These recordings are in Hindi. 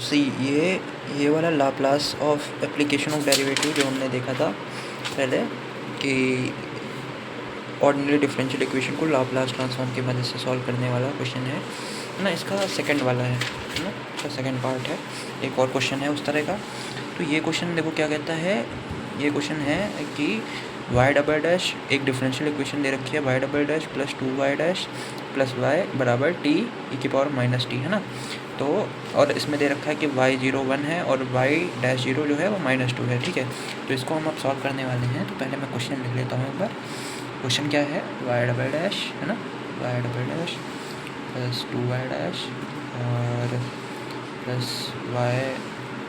सी ये वाला Laplace of application of derivative जो हमने देखा था पहले कि ऑर्डिनरी डिफरेंशियल इक्वेशन को लाप्लास ट्रांसफॉर्म की मदद से सॉल्व करने वाला क्वेश्चन है ना। इसका सेकंड वाला है ना, इसका सेकंड पार्ट है। एक और क्वेश्चन है उस तरह का। तो ये क्वेश्चन देखो क्या कहता है। ये क्वेश्चन है कि वाई डबल डैश एक डिफरेंशियल इक्वेशन दे रखी है, y double dash plus 2y dash plus y बराबर टी ई की पावर माइनस टी है ना। तो और इसमें दे रखा है कि y0 1 है और y-0 जो है वो -2 है। ठीक है, तो इसको हम अब सॉल्व करने वाले हैं। तो पहले मैं क्वेश्चन लिख लेता हूँ एक बार। क्वेश्चन क्या है, वाई डबल डैश है ना, y double dash plus 2y dash और plus y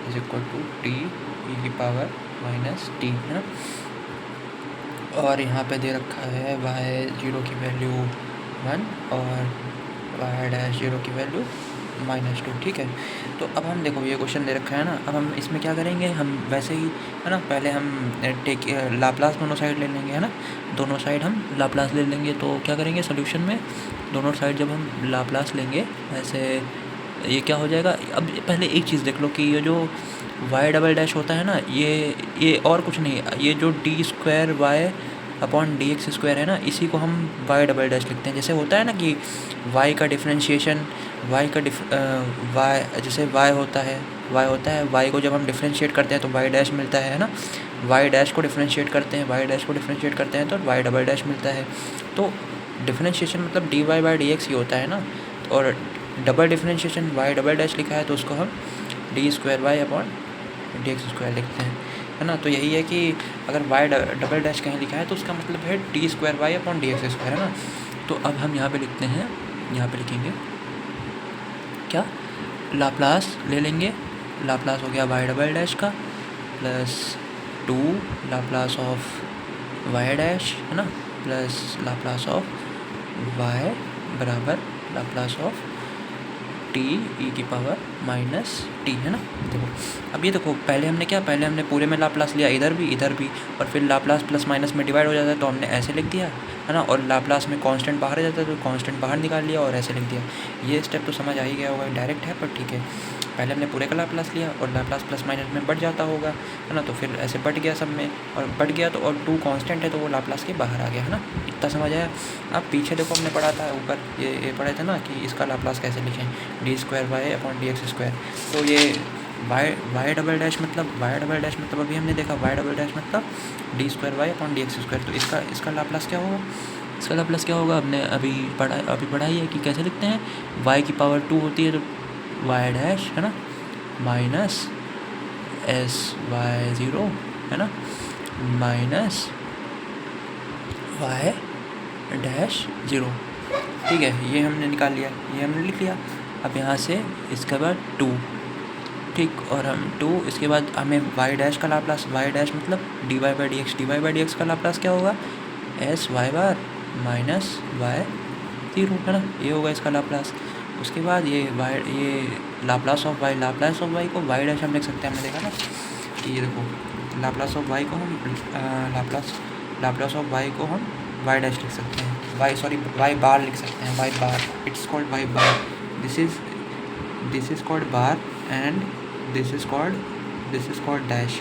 is equal to t e की पावर माइनस टी है ना। और यहाँ पे दे रखा है y0 की वैल्यू 1 और y-0 की वैल्यू -2। ठीक है, तो अब हम देखो ये क्वेश्चन दे रखा है ना। अब हम इसमें क्या करेंगे, हम वैसे ही है ना, पहले हम लाप्लास दोनों साइड ले लेंगे है ना। दोनों साइड हम लाप्लास ले लेंगे। तो क्या करेंगे सोल्यूशन में, दोनों साइड जब हम लाप्लास लेंगे वैसे ये क्या हो जाएगा। अब पहले एक चीज़ देख लो कि ये जो वाई डबल डैश होता है ना, ये और कुछ नहीं, ये जो d square y upon d x square है ना, इसी को हम वाई डबल डैश लिखते हैं। जैसे होता है ना कि वाई का डिफ्रेंशिएशन, वाई जैसे वाई होता है, वाई को जब हम डिफ्रेंशिएट करते हैं तो वाई डैश मिलता है ना। वाई डैश को डिफ्रेंशिएट करते हैं तो वाई डबल डैश मिलता है। तो डिफ्रेंशिएशन मतलब d y by d x ही होता है ना। और double differentiation y double dash लिखा है तो उसको हम d square y upon d x square लिखते हैं है ना। तो यही है कि अगर वाई डबल डैश कहीं लिखा है तो उसका मतलब है d square y upon d x square है ना। तो अब हम यहाँ पे लिखते हैं, यहाँ पे लिखेंगे क्या, लाप्लास ले लेंगे। लाप्लास हो गया वाई डबल डैश का plus 2 Laplace of y dash है ना, प्लस लाप्लास ऑफ वाई बराबर लाप्लास ऑफ टी ई की पावर माइनस टी है ना। देखो अब ये देखो, पहले हमने पूरे में लाप्लास लिया, इधर भी और फिर लाप्लास प्लस माइनस में डिवाइड हो जाता है तो हमने ऐसे लिख दिया है ना। और लाप्लास में कांस्टेंट बाहर आ जाता है तो कांस्टेंट बाहर निकाल लिया और ऐसे लिख दिया। ये स्टेप तो समझ आ ही गया होगा, डायरेक्ट है पर ठीक है। पहले हमने पूरे का लाप्लास लिया और लाप्लास प्लस माइनस में बढ़ जाता होगा है ना, तो फिर ऐसे बढ़ गया सब में और बढ़ गया तो, और 2 कांस्टेंट है तो वो लाप्लास के बाहर आ गया है ना। इतना समझ आया। अब पीछे देखो हमने पढ़ा था ऊपर, ये पढ़े थे ना कि इसका लाप्लास कैसे लिखें, d square y upon d x square. तो ये वाई डबल डैश मतलब अभी हमने देखा वाई डबल डैश मतलब d square y upon d x square. तो इसका लाप्लास क्या होगा, इसका लाप्लास क्या होगा, हमने अभी पढ़ा ही है कि कैसे लिखते हैं। वाई की पावर 2 होती है तो वाई डैश है ना माइनस एस वाई 0 है ना माइनस वाई डैश 0। ठीक है, ये हमने निकाल लिया, ये हमने लिख लिया। अब यहाँ से इसके बाद 2, ठीक, और हम 2 इसके बाद हमें वाई डैश का लाप्लास, वाई डैश मतलब d y by d x का लाप्लास क्या होगा, s y bar minus y 0 है ना, ये होगा इसका लाप्लास। उसके बाद ये लाप्लास ऑफ वाई को वाई डैश हम लिख सकते हैं। हमने देखा ना कि ये देखो लाप्लास ऑफ वाई को हम लाप्लास ऑफ वाई को हम वाई डैश लिख सकते हैं, वाई बार लिख सकते हैं, y bar, it's called y bar. This is called bar and this is called dash.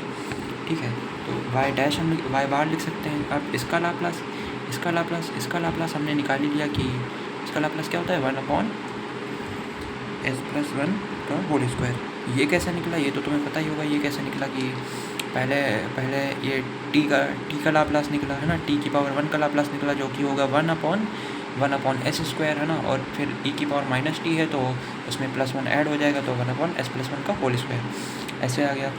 ठीक है, तो वाई डैश हम वाई बार लिख सकते हैं। अब इसका लाप्लास हमने निकाल ही लिया कि इसका लाप्लास क्या होता है, 1 अपॉन एस प्लस 1 का होल स्क्वायर। ये कैसे निकला, ये तो तुम्हें पता ही होगा। ये कैसे निकला कि पहले ये टी का लाप्लास निकला है ना, टी की पावर 1 का लाप्लास निकला जो कि होगा 1 अपॉन एस स्क्वायर है ना, और फिर ई की पावर माइनस टी है तो उसमें +1 ऐड हो जाएगा तो 1 अपॉन एस प्लस 1 का होल स्क्वायर ऐसे आ गया।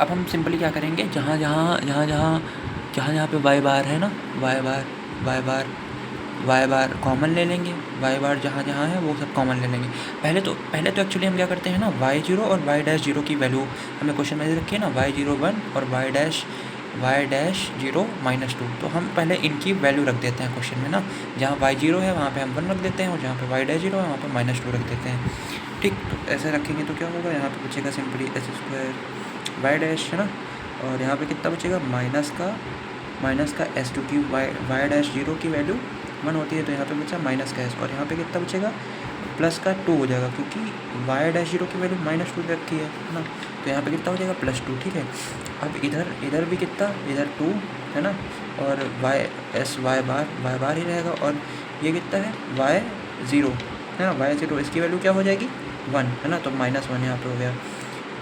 अब हम सिंपली क्या करेंगे, जहाँ पे वाई बार है ना, वाई बार कॉमन ले लेंगे, वाई बार जहाँ है वो सब कॉमन ले लेंगे। पहले तो एक्चुअली हम क्या करते हैं ना, y0 और y-0 की वैल्यू हमें क्वेश्चन में रखी है ना, y0 1 और y-0 -2। तो हम पहले इनकी वैल्यू रख देते हैं क्वेश्चन में ना। जहाँ y0 है वहाँ पे हम 1 रख देते हैं और जहाँ पे y-0 है वहाँ पे -2 रख देते हैं। ठीक, तो ऐसे रखेंगे तो क्या होगा, यहाँ पे बचेगा simply s square y dash है ना, और यहाँ पे कितना बचेगा, माइनस का एस, क्योंकि वाई डैश 0 की वैल्यू 1 होती है तो यहाँ पे बचा माइनस का एस, और यहाँ पे कितना बचेगा प्लस का 2 हो जाएगा, क्योंकि वाई डैश जीरो की वैल्यू -2 रखी है ना, तो यहाँ पे कितना हो जाएगा +2, ठीक है। अब इधर भी कितना, इधर 2 है ना, और वाई बार ही रहेगा, और ये कितना है y0 है ना, y0 इसकी वैल्यू क्या हो जाएगी 1 है ना, तो -1 यहाँ पे हो गया,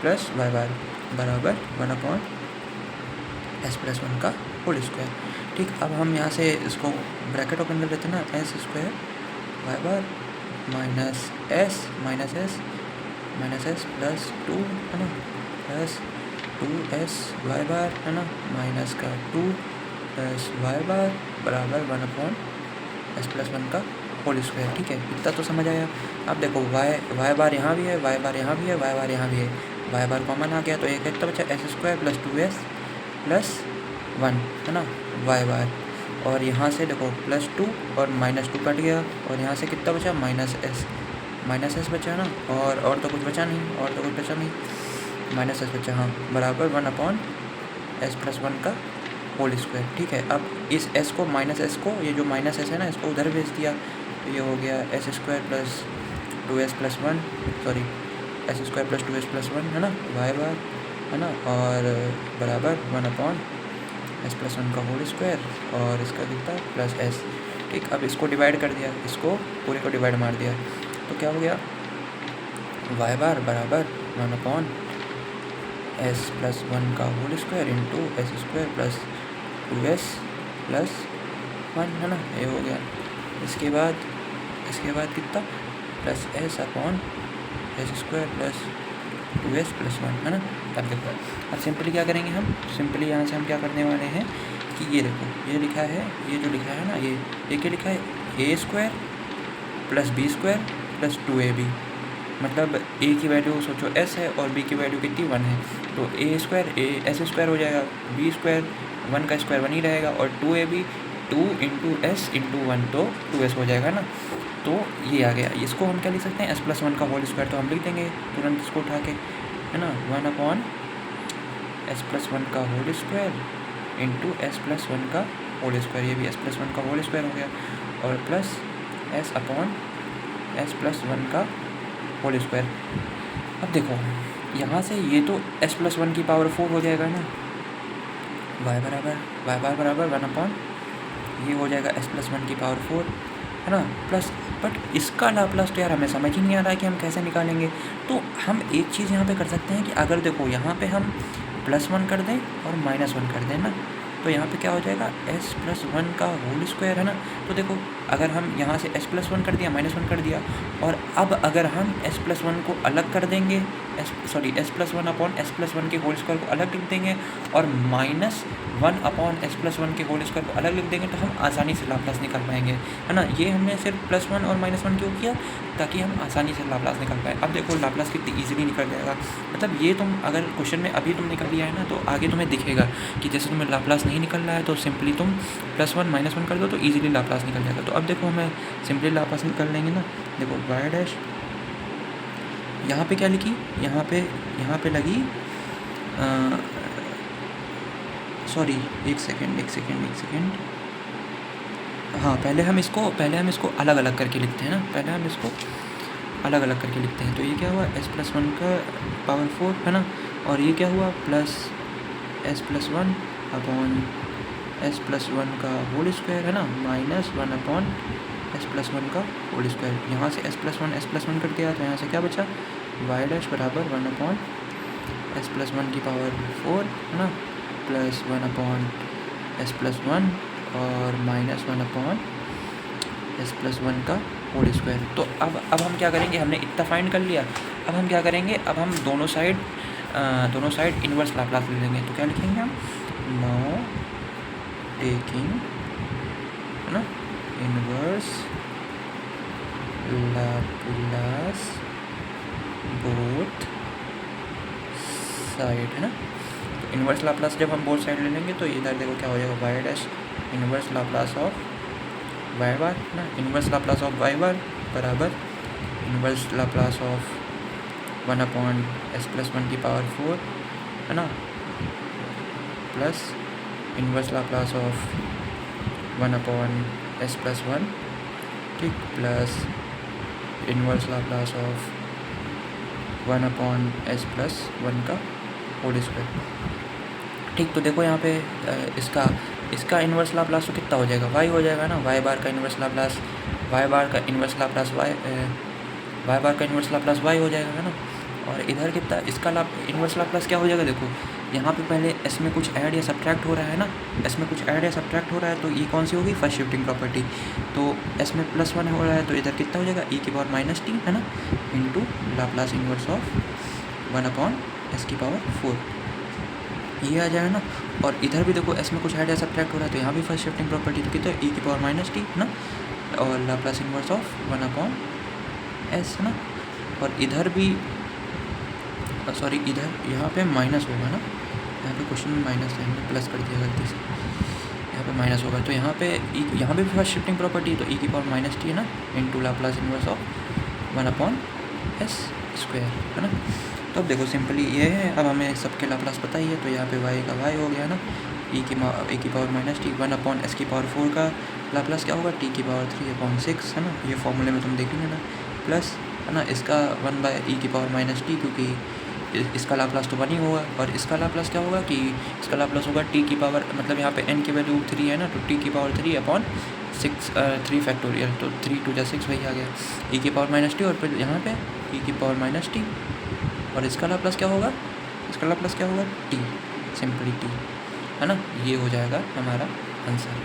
प्लस वाई बार बराबर 1/s+1 का होल स्क्वायर। ठीक, अब हम यहाँ से इसको ब्रैकेट ओपन कर लेते हैं ना, s² वाई बार -s प्लस 2 है ना, प्लस 2s वाई बार है ना, माइनस का 2 प्लस वाई बार बराबर 1/s+1 का होल स्क्वायर। ठीक है, इतना तो समझ आया। अब देखो वाई बार यहाँ भी है, वाई बार यहाँ भी है, वाई बार यहाँ भी है, वाई बार कॉमन आ गया, तो एक कितना बचा s² प्लस 2s प्लस 1 है ना वाई बार, और यहाँ से देखो +2 और -2 कट गया, और यहाँ से कितना बचा -s बचा ना, और तो कुछ बचा नहीं, -s बचा, हाँ, बराबर 1/s+1 का होल स्क्वायर। ठीक है, अब इस s को -s को, ये जो -s है ना, इसको उधर भेज दिया, तो ये हो गया s² plus 2s+1, sorry s² plus 2s+1 है ना वाई बार है ना, और बराबर 1/s+1 का होल स्क्वायर, और इसका कितना प्लस s। ठीक, अब इसको डिवाइड कर दिया, इसको पूरे को डिवाइड मार दिया, तो क्या हो गया वाई बार बराबर 1/s+1 का whole square into s² plus 2s+1 है ना, ये हो गया। इसके बाद कितना प्लस s/s² प्लस 2s+1 है ना। अब देखो, अब सिंपली क्या करेंगे हम, सिंपली यहाँ से हम क्या करने वाले हैं कि ये देखो, ये लिखा है, ये जो लिखा है ना, ये क्या लिखा है a² plus b² plus 2ab, मतलब a की वैल्यू सोचो s है और b की वैल्यू कितनी 1 है, तो s² हो जाएगा, b² 1 का स्क्वायर 1 ही रहेगा, और 2ab 2 इंटू s इंटू 1, तो 2s हो जाएगा ना। तो ये आ गया, इसको हम क्या लिख सकते हैं s+1 का होल स्क्वायर, तो हम लिख देंगे तुरंत इसको उठा के है ना, 1/s+1 का होल स्क्वायर इंटू s+1 का होल स्क्वायर, ये भी s+1 का होल स्क्वायर हो गया, और प्लस s/s+1 का होल स्क्वायर। अब देखो यहाँ से ये तो s+1 की पावर 4 हो जाएगा ना, वाई बार बराबर 1 ये हो जाएगा s+1 की पावर 4 है ना, प्लस, बट इसका लाप्लास तो यार हमें समझ ही नहीं आ रहा है कि हम कैसे निकालेंगे। तो हम एक चीज़ यहाँ पे कर सकते हैं कि अगर देखो यहाँ पे हम +1 कर दें और -1 कर दें ना, तो यहाँ पे क्या हो जाएगा s+1 का होल स्क्वायर है ना। तो देखो अगर हम यहाँ से s+1 कर दिया, -1 कर दिया, और अब अगर हम s+1 को अलग कर देंगे, s+1/s+1 के होल स्क्वायर को अलग लिख देंगे, और -1/s+1 के होल स्क्वायर को अलग लिख देंगे, तो हम आसानी से लाप्लास निकाल पाएंगे है ना। ये हमने सिर्फ +1 और -1 क्यों किया, ताकि हम आसानी से लाप्लास निकाल पाए। अब देखो लाप्लास कितनी ईजिली निकल जाएगा, मतलब ये तुम अगर क्वेश्चन में अभी तुम निकल लिया है ना, तो आगे तुम्हें दिखेगा कि जैसे तुम्हें लाप्लास नहीं निकल रहा है, तो सिंपली तुम +1 -1 कर दो तो ईजिली लाप्लास निकल जाएगा। तो अब देखो हमें सिंपली लाप्लास निकल लेंगे ना, देखो वाई डैश यहाँ पे क्या लिखी, यहाँ पे लगी, सॉरी एक सेकेंड, हाँ पहले हम इसको अलग अलग करके लिखते हैं ना, पहले हम इसको अलग अलग करके लिखते हैं। तो ये क्या हुआ s+1 का पावर 4 है ना, और ये क्या हुआ प्लस s+1/s+1 का होल स्क्वायर है ना, -1/s+1 का होल स्क्वायर। यहाँ से s+1 कट गया, तो यहाँ से क्या बचा वाई डैश बराबर 1/s+1 की पावर 4 है ना, प्लस 1/s+1 और -1/s+1 का होल स्क्वायर। तो अब हम क्या करेंगे, हमने इतना फाइंड कर लिया, अब हम क्या करेंगे, अब हम दोनों साइड इन्वर्स लाप्लास ले लेंगे। तो क्या लिखेंगे हम, नाउ टेकिंग है ना इन्वर्स लाप्लास बोथ साइड है ना। तो इन्वर्स लाप्लास जब हम बोथ साइड ले लेंगे, तो इधर देखो क्या हो जाएगा y dash inverse Laplace of y bar ना, inverse Laplace of y bar बराबर इन्वर्स लाप्लास ऑफ 1/s+1 की पावर 4 है ना, plus inverse Laplace of 1/s+1 ठीक, plus inverse Laplace of 1/s+1 का होल स्क्वायर। ठीक, तो देखो यहाँ पे इसका इन्वर्स लाप्लास तो कितना हो जाएगा, y हो जाएगा ना, y बार का इन्वर्स लाप्लास y बार का इन्वर्स लाप्लास y बार का इन्वर्स लाप्लास y हो जाएगा, है ना। और इधर कितना इसका इन्वर्स लाप्लास क्या हो जाएगा, देखो यहाँ पे पहले s में कुछ ऐड या सब्ट्रैक्ट हो रहा है ना, s में कुछ ऐड या सब्ट्रैक्ट हो रहा है, तो ये कौन सी होगी, फर्स्ट शिफ्टिंग प्रॉपर्टी। तो s में +1 हो रहा है, तो इधर कितना हो जाएगा e⁻t, है ना, into Laplace inverse of 1/s⁴ ये आ जाएगा ना। और इधर भी देखो s में कुछ ऐड या सब्ट्रैक्ट हो रहा है, तो यहाँ भी फर्स्ट शिफ्टिंग प्रॉपर्टी तो कितना e⁻t ना, और लाप्लास इन्वर्स ऑफ 1/s, है ना। और इधर भी सॉरी, इधर यहाँ पे माइनस होगा ना, यहाँ पे क्वेश्चन में माइनस है, हमने प्लस कर दिया गलती से, यहाँ पे माइनस होगा, तो यहाँ भी फर्स्ट शिफ्टिंग प्रॉपर्टी तो e⁻t है ना, into Laplace inverse of 1/s², है ना। तो अब देखो सिंपली ये है, अब हमें सबके लाप्लास पता ही है, तो यहाँ पे y का y हो गया ना, e⁻t 1/s⁴ का लाप्लास क्या होगा t⁻3/6, है ना, ये फॉर्मूले में तुम देखेंगे ना, प्लस, है ना, इसका 1/e⁻t, क्योंकि इसका लाप्लास तो 1 ही होगा, और इसका लाप्लास क्या होगा कि इसका लाप्लास होगा मतलब यहाँ पे n की वैल्यू 3 है ना, तो t⁻3/6 3 फैक्टोरियल, तो 3 × 2 = 6 वही आ गया e⁻t, और फिर यहाँ पे e⁻t, और इसका लाप्लास क्या होगा, t, सिंपली t, है ना। ये हो जाएगा हमारा आंसर।